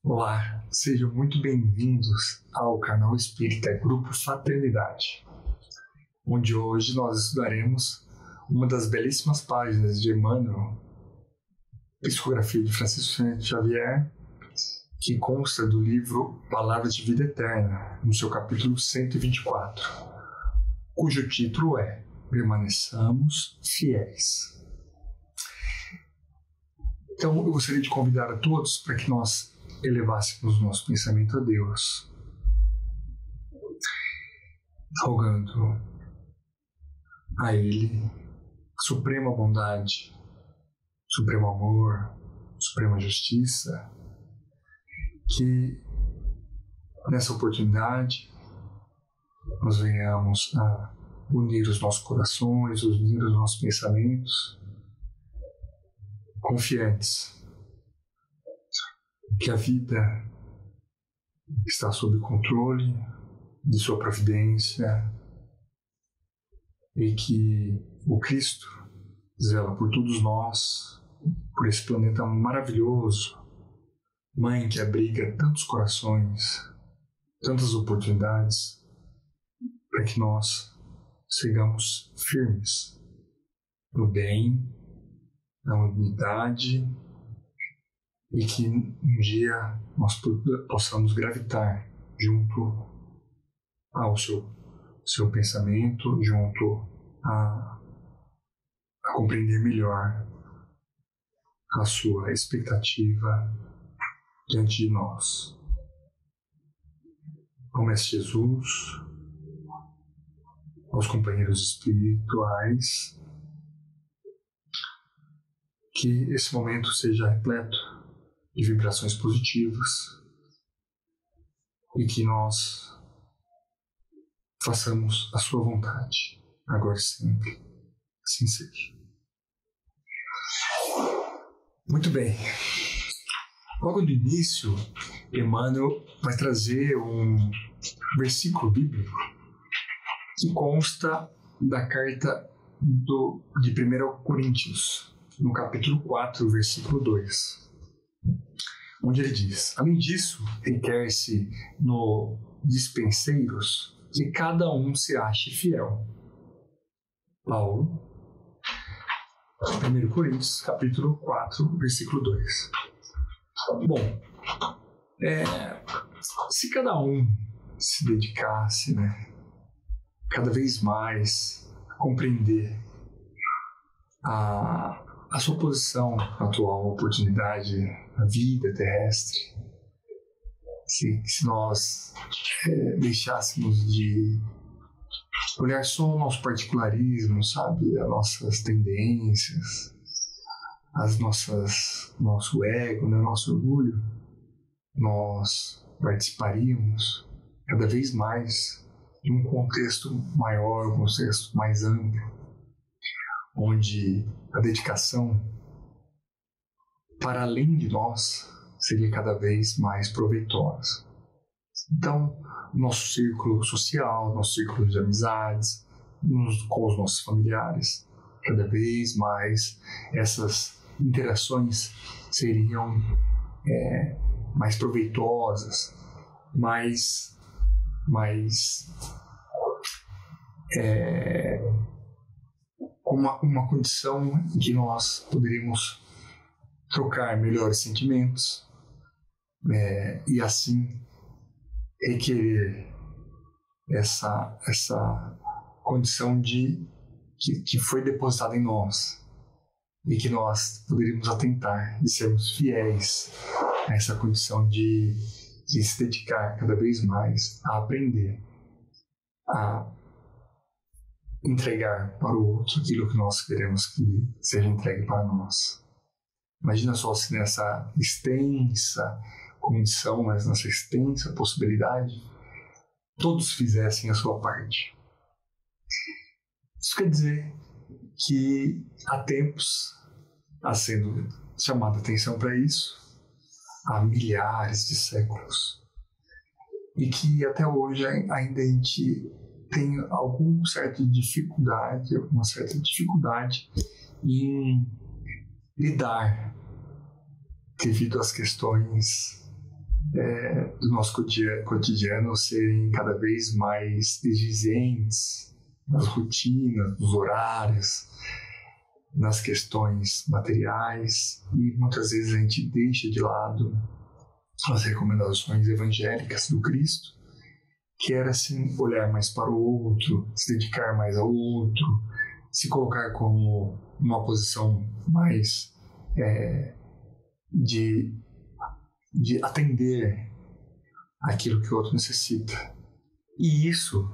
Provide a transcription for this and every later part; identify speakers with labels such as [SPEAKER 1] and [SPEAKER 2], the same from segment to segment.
[SPEAKER 1] Olá, sejam muito bem-vindos ao canal Espírita Grupo Fraternidade, onde hoje nós estudaremos uma das belíssimas páginas de Emmanuel, Psicografia de Francisco Xavier, que consta do livro Palavras de Vida Eterna, no seu capítulo 124, cujo título é Permaneçamos Fiéis. Então, eu gostaria de convidar a todos para que nós elevássemos o nosso pensamento a Deus, rogando a Ele suprema bondade, supremo amor, suprema justiça, que nessa oportunidade nós venhamos a unir os nossos corações, unir os nossos pensamentos, confiantes que a vida está sob controle de sua providência e que o Cristo zela por todos nós, por esse planeta maravilhoso, Mãe que abriga tantos corações, tantas oportunidades, para que nós sigamos firmes no bem, na unidade, e que um dia nós possamos gravitar junto ao seu pensamento, junto a compreender melhor a sua expectativa diante de nós. Ao Mestre Jesus, aos companheiros espirituais, que esse momento seja repleto de vibrações positivas e que nós façamos a sua vontade, agora e sempre. Assim seja. Muito bem. Logo no início, Emmanuel vai trazer um versículo bíblico que consta da carta de 1 Coríntios, no capítulo 4, versículo 2. Onde ele diz: além disso, requer-se no dispenseiros que cada um se ache fiel. Paulo, 1 Coríntios, capítulo 4, versículo 2. Bom, se cada um se dedicasse, cada vez mais a compreender a sua posição atual, a oportunidade, a vida terrestre, se nós deixássemos de olhar só o nosso particularismo, sabe, as nossas tendências, nosso ego, nosso orgulho, nós participaríamos cada vez mais de um contexto maior, um contexto mais amplo, onde a dedicação para além de nós seria cada vez mais proveitosa. Então, nosso círculo social, nosso círculo de amizades, com os nossos familiares, cada vez mais essas interações seriam mais proveitosas, com uma condição em que nós poderíamos trocar melhores sentimentos e assim requerer essa condição que foi depositada em nós e que nós poderíamos atentar de sermos fiéis a essa condição de se dedicar cada vez mais a aprender, a entregar para o outro aquilo que nós queremos que seja entregue para nós. Imagina só se nessa extensa condição, mas nessa extensa possibilidade, todos fizessem a sua parte. Isso quer dizer que há tempos está sendo chamada a atenção para isso, há milhares de séculos, e que até hoje ainda a gente tem alguma certa dificuldade em lidar devido às questões do nosso cotidiano serem cada vez mais exigentes nas rotinas, nos horários, nas questões materiais, e muitas vezes a gente deixa de lado as recomendações evangélicas do Cristo, que era assim, olhar mais para o outro, se dedicar mais ao outro, se colocar como uma posição mais de atender aquilo que o outro necessita. E isso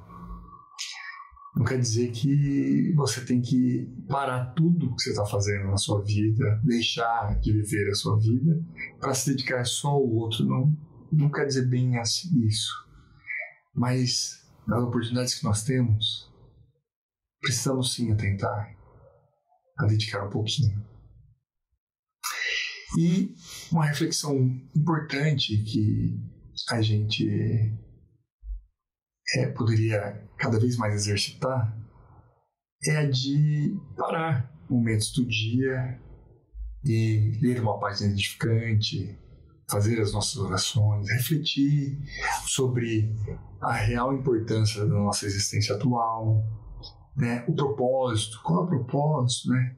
[SPEAKER 1] não quer dizer que você tem que parar tudo que você está fazendo na sua vida, deixar de viver a sua vida para se dedicar só ao outro. Não quer dizer bem assim isso. Mas nas oportunidades que nós temos, precisamos sim atentar a dedicar um pouquinho. E uma reflexão importante que a gente poderia cada vez mais exercitar é a de parar momentos do dia e ler uma página edificante, fazer as nossas orações, refletir sobre a real importância da nossa existência atual, né? O propósito, qual é o propósito, né?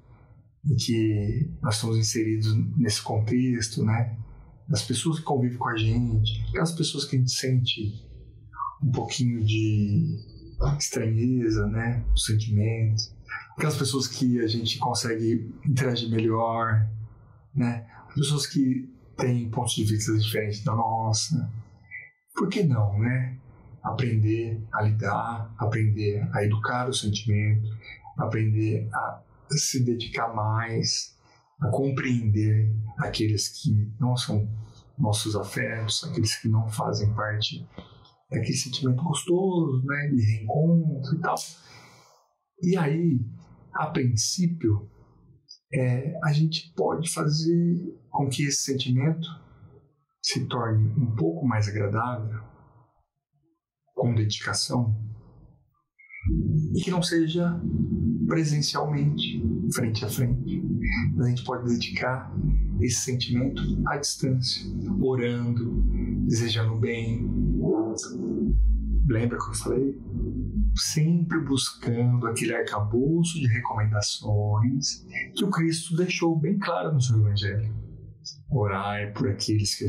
[SPEAKER 1] Em que nós estamos inseridos nesse contexto, né? Das pessoas que convivem com a gente, aquelas pessoas que a gente sente um pouquinho de estranheza, né? O sentimento, aquelas pessoas que a gente consegue interagir melhor, né? Pessoas que têm pontos de vista diferentes da nossa. Por que não, né? Aprender a lidar, aprender a educar o sentimento, aprender a se dedicar mais, a compreender aqueles que não são nossos afetos, aqueles que não fazem parte daquele sentimento gostoso, né, de reencontro e tal. E aí, a princípio, a gente pode fazer com que esse sentimento se torne um pouco mais agradável, com dedicação, e que não seja presencialmente, frente a frente. Mas a gente pode dedicar esse sentimento à distância, orando, desejando bem. Lembra que eu falei? Sempre buscando aquele arcabouço de recomendações que o Cristo deixou bem claro no seu Evangelho. Orar por aqueles que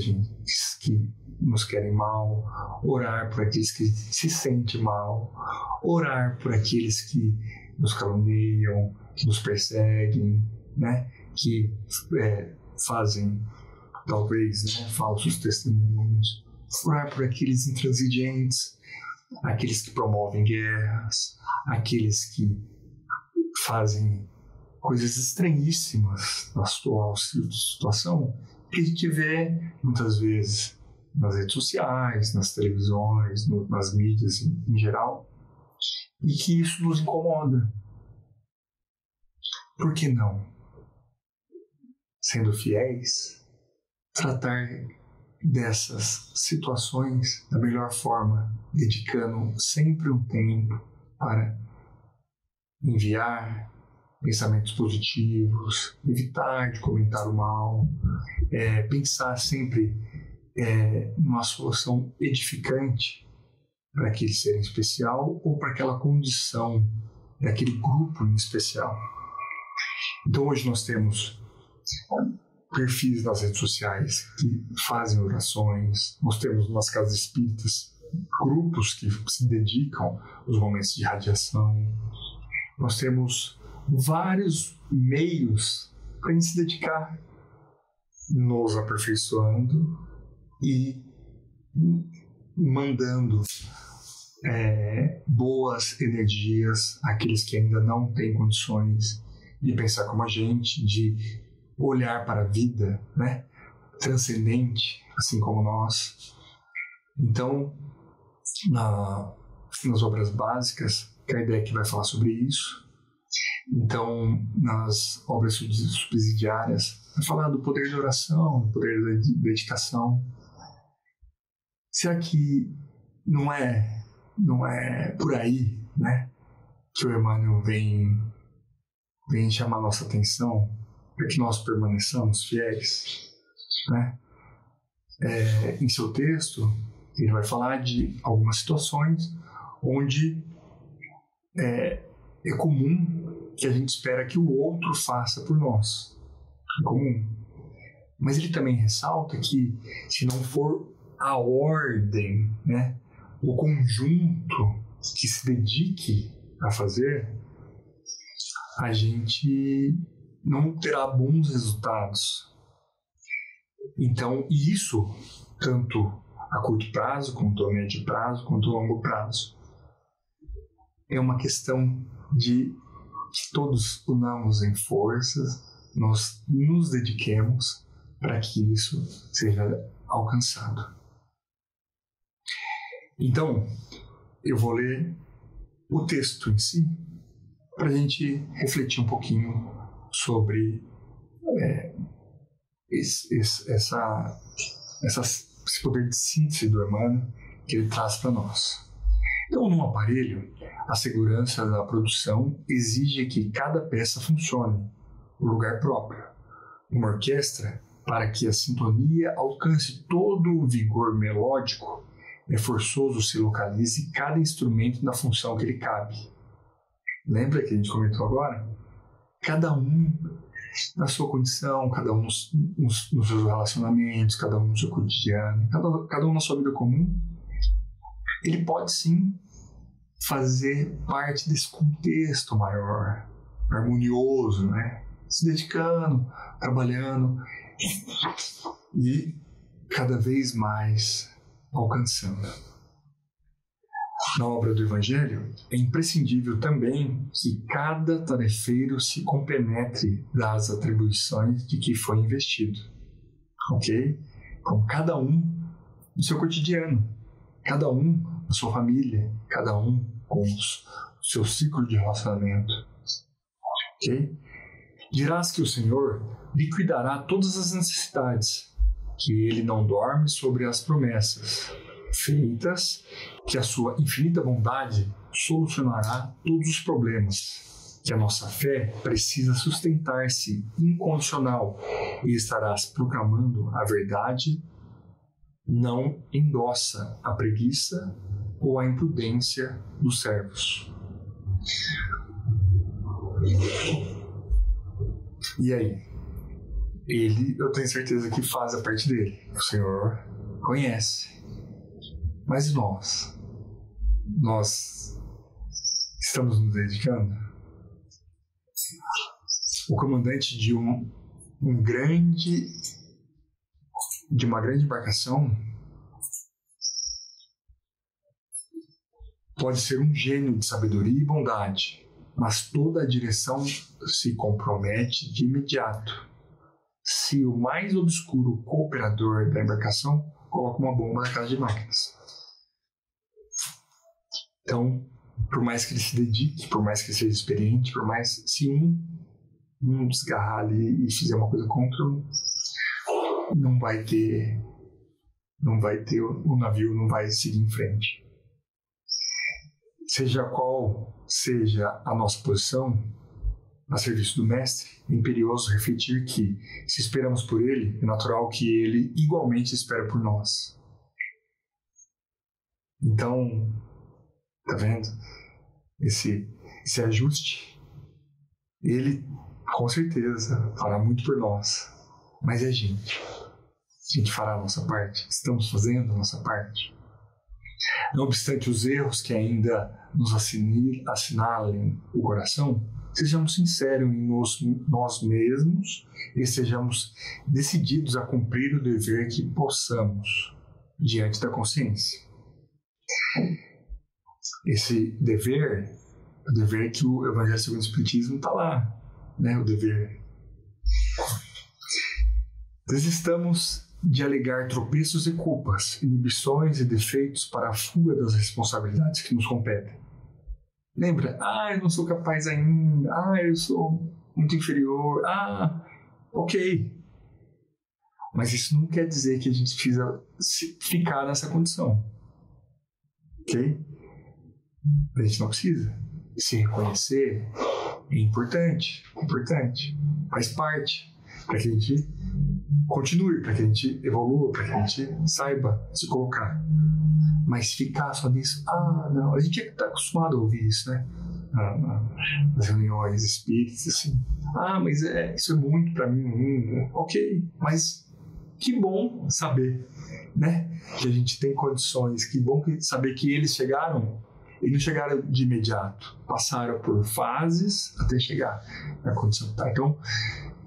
[SPEAKER 1] nos querem mal, orar por aqueles que se sentem mal, orar por aqueles que nos caluniam, que nos perseguem, né? Que fazem, talvez, né, falsos testemunhos, orar por aqueles intransigentes, aqueles que promovem guerras, aqueles que fazem coisas estranhíssimas na atual situação, que a gente vê muitas vezes nas redes sociais, nas televisões, nas mídias em geral, e que isso nos incomoda. Por que não, sendo fiéis, tratar dessas situações da melhor forma, dedicando sempre um tempo para enviar pensamentos positivos, evitar de comentar o mal, pensar sempre numa solução edificante para aquele ser em especial ou para aquela condição daquele grupo em especial. Então hoje nós temos perfis nas redes sociais que fazem orações, nós temos nas casas espíritas grupos que se dedicam aos momentos de radiação, nós temos vários meios para a gente se dedicar, nos aperfeiçoando e mandando boas energias àqueles que ainda não têm condições de pensar como a gente, de olhar para a vida, né, transcendente, assim como nós. Então, nas obras básicas, Kardec vai falar sobre isso. Então, nas obras subsidiárias, vai falar do poder da oração, do poder da dedicação. Será que não é por aí, né, que o Emmanuel vem chamar nossa atenção para que nós permaneçamos fiéis, né? em seu texto, ele vai falar de algumas situações onde é comum que a gente espera que o outro faça por nós. É comum. Mas ele também ressalta que se não for a ordem, né, o conjunto que se dedique a fazer, a gente não terá bons resultados. Então, isso, tanto a curto prazo, quanto a médio prazo, quanto a longo prazo, é uma questão de que todos unamos em forças, nós nos dediquemos para que isso seja alcançado. Então, eu vou ler o texto em si para a gente refletir um pouquinho sobre esse poder de síntese do Emmanuel que ele traz para nós. Então, num aparelho, a segurança da produção exige que cada peça funcione no lugar próprio. Uma orquestra, para que a sintonia alcance todo o vigor melódico, é forçoso se localize cada instrumento na função que lhe cabe. Lembra que a gente comentou agora? Cada um na sua condição, cada um nos seus relacionamentos, cada um no seu cotidiano, cada um na sua vida comum, ele pode sim fazer parte desse contexto maior, harmonioso, né? Se dedicando, trabalhando e cada vez mais alcançando. Na obra do Evangelho, é imprescindível também que cada tarefeiro se compenetre das atribuições de que foi investido. Ok? Então, cada um no seu cotidiano, cada um na sua família, cada um com o seu ciclo de relacionamento. Ok? Dirás que o Senhor liquidará todas as necessidades, que Ele não dorme sobre as promessas feitas, que a sua infinita bondade solucionará todos os problemas, que a nossa fé precisa sustentar-se incondicional e estarás proclamando a verdade, não endossa a preguiça ou a imprudência dos servos. E aí? Ele, eu tenho certeza que faz a parte dele. O Senhor conhece. Mas nós estamos nos dedicando? O comandante de uma grande embarcação pode ser um gênio de sabedoria e bondade, mas toda a direção se compromete de imediato se o mais obscuro cooperador da embarcação coloca uma bomba na casa de máquinas. Então, por mais que ele se dedique, por mais que ele seja experiente, por mais se um desgarrar ali e fizer uma coisa contra, não vai ter, o navio não vai seguir em frente. Seja qual seja a nossa posição a serviço do Mestre, é imperioso refletir que, se esperamos por Ele, é natural que Ele igualmente espere por nós. Então, tá vendo? Esse ajuste, Ele com certeza fará muito por nós, mas é a gente fará a nossa parte, estamos fazendo a nossa parte. Não obstante os erros que ainda nos assinalem o coração, sejamos sinceros em nós mesmos e sejamos decididos a cumprir o dever que possamos diante da consciência. Esse dever, o dever que o Evangelho segundo o Espiritismo está lá, né? O dever. Desistamos de alegar tropeços e culpas, inibições e defeitos para a fuga das responsabilidades que nos competem. Lembra? Eu não sou capaz ainda. Eu sou muito inferior. Ok. Mas isso não quer dizer que a gente precisa ficar nessa condição. Ok? A gente não precisa. Se reconhecer é importante. Faz parte. Para que a gente continue, para que a gente evolua, para que a gente saiba se colocar. Mas ficar só nisso, não, a gente está acostumado a ouvir isso, né? Nas reuniões espíritas, assim, mas isso é muito para mim ainda. Ok, mas que bom saber, né? Que a gente tem condições, que bom saber que eles chegaram, e não chegaram de imediato, passaram por fases até chegar na condição que tá. Então,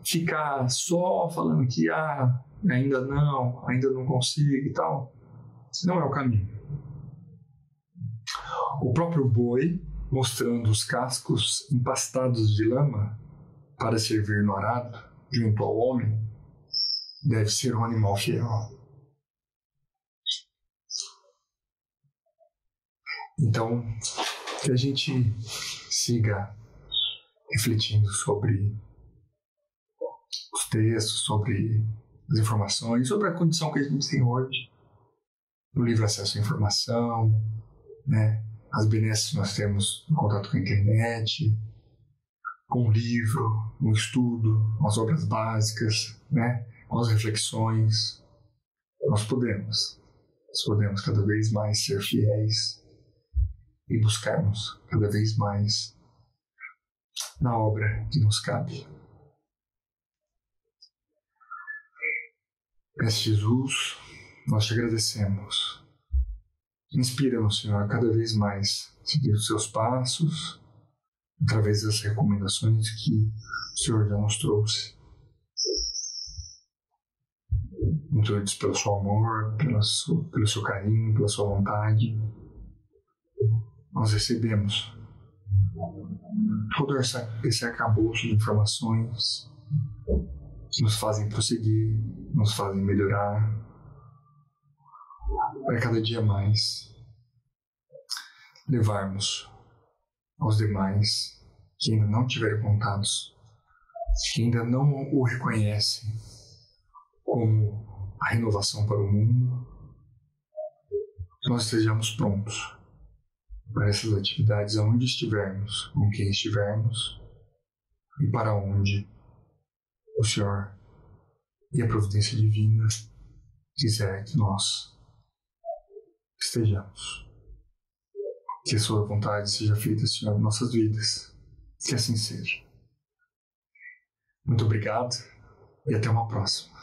[SPEAKER 1] ficar só falando que ainda não consigo e tal, não é o caminho. O próprio boi, mostrando os cascos empastados de lama para servir no arado, junto ao homem, deve ser um animal fiel. Então, que a gente siga refletindo sobre os textos, sobre as informações, sobre a condição que a gente tem hoje, no livre acesso à informação, né? As benesses que nós temos no contato com a internet, com o livro, no estudo, com as obras básicas, né? Com as reflexões. Nós podemos cada vez mais ser fiéis e buscarmos cada vez mais na obra que nos cabe. Mestre Jesus, nós te agradecemos. Inspira-nos, Senhor, a cada vez mais seguir os seus passos através das recomendações que o Senhor já nos trouxe. Muito pelo seu amor, pelo seu carinho, pela sua vontade. Nós recebemos todo esse arcabouço de informações que nos fazem prosseguir, nos fazem melhorar, para cada dia mais levarmos aos demais que ainda não tiveram contatos, que ainda não o reconhecem como a renovação para o mundo, que nós estejamos prontos para essas atividades aonde estivermos, com quem estivermos e para onde o Senhor e a providência divina quiser que nós estejamos. Que a sua vontade seja feita, Senhor, em nossas vidas. Que assim seja. Muito obrigado e até uma próxima.